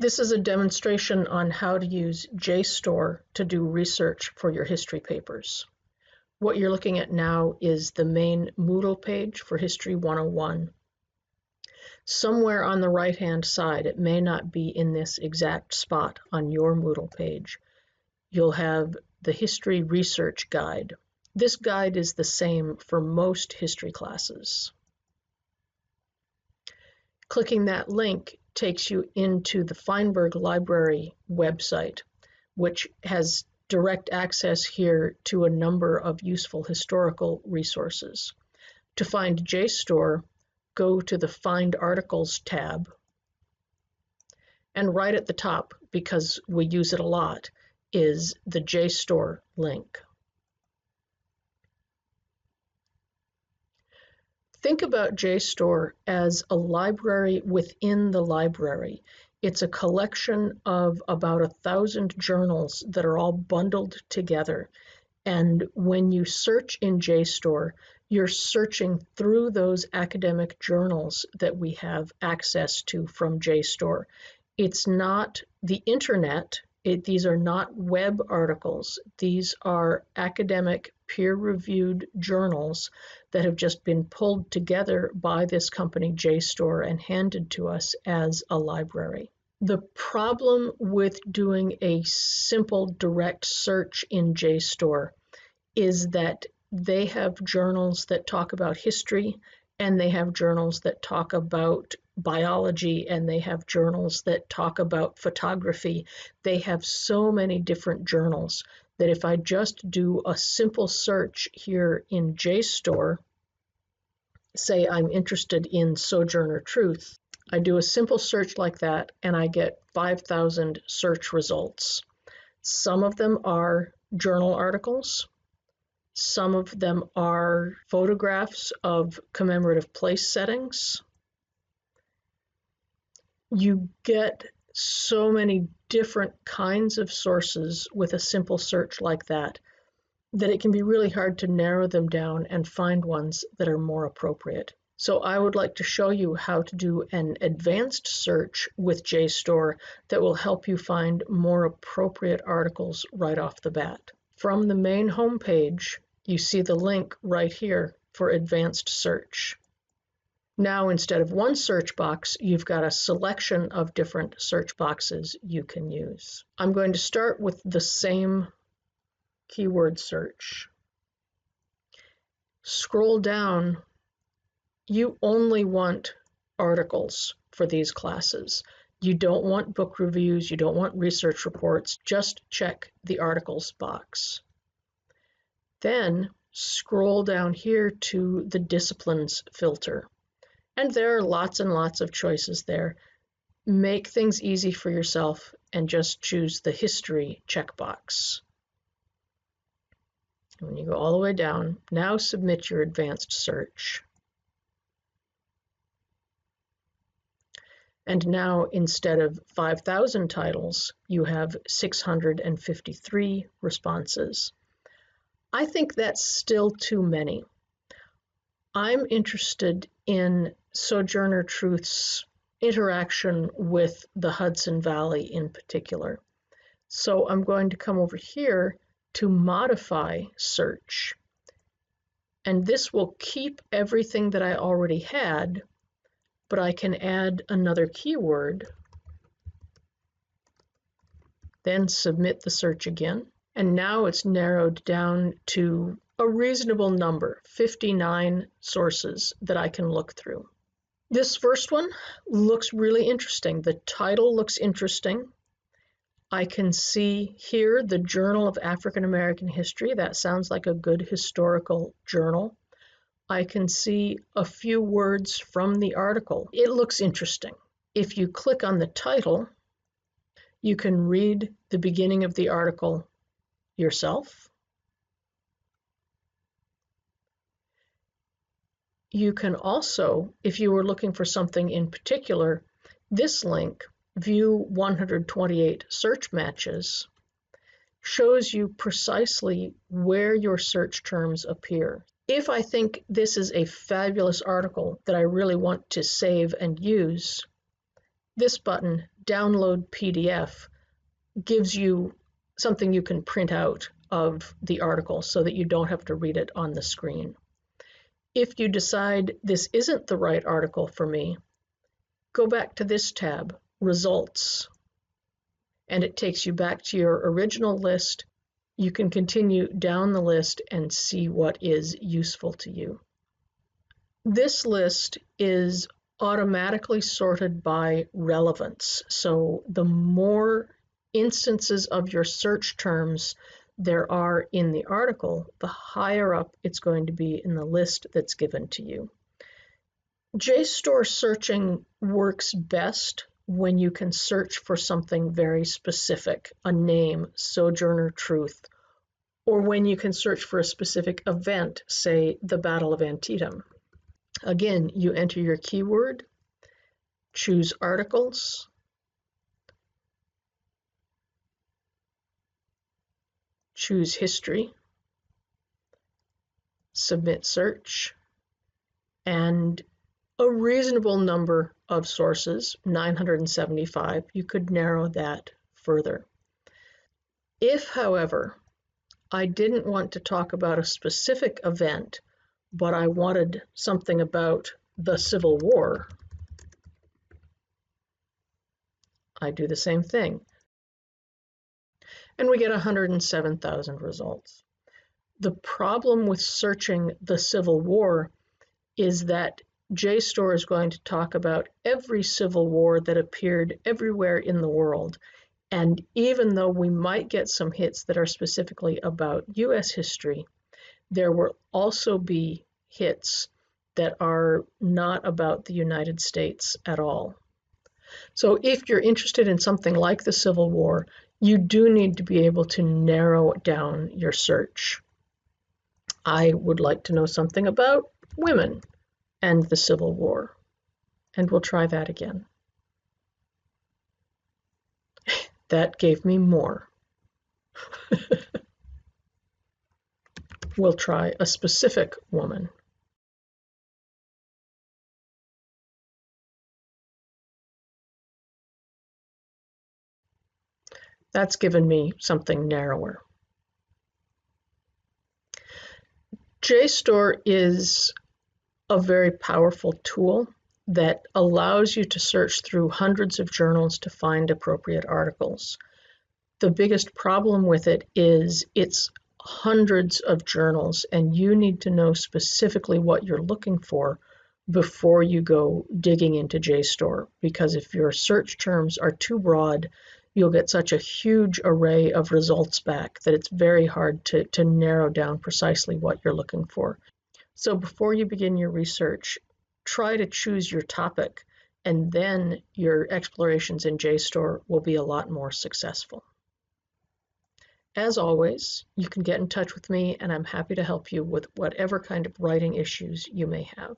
This is a demonstration on how to use JStor to do research for your history papers. What you're looking at now is the main Moodle page for History 101. Somewhere on the right-hand side, it may not be in this exact spot on your Moodle page, you'll have the History Research Guide. This guide is the same for most history classes. Clicking that link takes you into the Feinberg Library website, which has direct access here to a number of useful historical resources. To find JStor, go to the Find Articles tab, and right at the top, because we use it a lot, is the JStor link. Think about JStor as a library within the library. It's a collection of about 1,000 journals that are all bundled together. And when you search in JStor, you're searching through those academic journals that we have access to from JStor. It's not the internet. These are not web articles. These are academic peer-reviewed journals that have just been pulled together by this company, JStor, and handed to us as a library. The problem with doing a simple direct search in JStor is that they have journals that talk about history, and they have journals that talk about biology, and they have journals that talk about photography. They have so many different journals that if I just do a simple search here in JStor, say I'm interested in Sojourner Truth, I do a simple search like that and I get 5,000 search results. Some of them are journal articles. Some of them are photographs of commemorative place settings. You get so many different kinds of sources with a simple search like that it can be really hard to narrow them down and find ones that are more appropriate. So I would like to show you how to do an advanced search with JStor that will help you find more appropriate articles right off the bat. From the main homepage, you see the link right here for advanced search. Now, instead of one search box, you've got a selection of different search boxes you can use. I'm going to start with the same keyword search. Scroll down. You only want articles for these classes. You don't want book reviews, you don't want research reports, just check the articles box. Then scroll down here to the disciplines filter. And there are lots and lots of choices there. Make things easy for yourself and just choose the history checkbox. When you go all the way down, now submit your advanced search. And now, instead of 5,000 titles, you have 653 responses. I think that's still too many. I'm interested in Sojourner Truth's interaction with the Hudson Valley in particular. So I'm going to come over here to modify search. And this will keep everything that I already had, but I can add another keyword, then submit the search again. And now it's narrowed down to a reasonable number, 59 sources that I can look through. This first one looks really interesting. The title looks interesting. I can see here the Journal of African American History. That sounds like a good historical journal. I can see a few words from the article. It looks interesting. If you click on the title, you can read the beginning of the article yourself. You can also, if you were looking for something in particular, this link, View 128 Search Matches, shows you precisely where your search terms appear. If I think this is a fabulous article that I really want to save and use, this button download PDF gives you something you can print out of the article so that you don't have to read it on the screen. If you decide this isn't the right article for me, go back to this tab, Results, and it takes you back to your original list. You can continue down the list and see what is useful to you. This list is automatically sorted by relevance. So the more instances of your search terms there are in the article, the higher up it's going to be in the list that's given to you. JStor Searching works best when you can search for something very specific, a name, Sojourner Truth, or when you can search for a specific event, say the Battle of Antietam. Again, you enter your keyword, choose Articles, choose History, submit search, and a reasonable number of sources, 975, you could narrow that further. If, however, I didn't want to talk about a specific event, but I wanted something about the Civil War, I do the same thing. And we get 107,000 results. The problem with searching the Civil War is that JStor is going to talk about every civil war that appeared everywhere in the world. And even though we might get some hits that are specifically about US history, there will also be hits that are not about the United States at all. So if you're interested in something like the Civil War, you do need to be able to narrow down your search. I would like to know something about women and the Civil War, and we'll try that again. That gave me more. We'll try a specific woman. That's given me something narrower. JStor is a very powerful tool that allows you to search through hundreds of journals to find appropriate articles. The biggest problem with it is it's hundreds of journals, and you need to know specifically what you're looking for before you go digging into JStor, because if your search terms are too broad, you'll get such a huge array of results back that it's very hard to narrow down precisely what you're looking for. So before you begin your research, try to choose your topic, and then your explorations in JStor will be a lot more successful. As always, you can get in touch with me, and I'm happy to help you with whatever kind of writing issues you may have.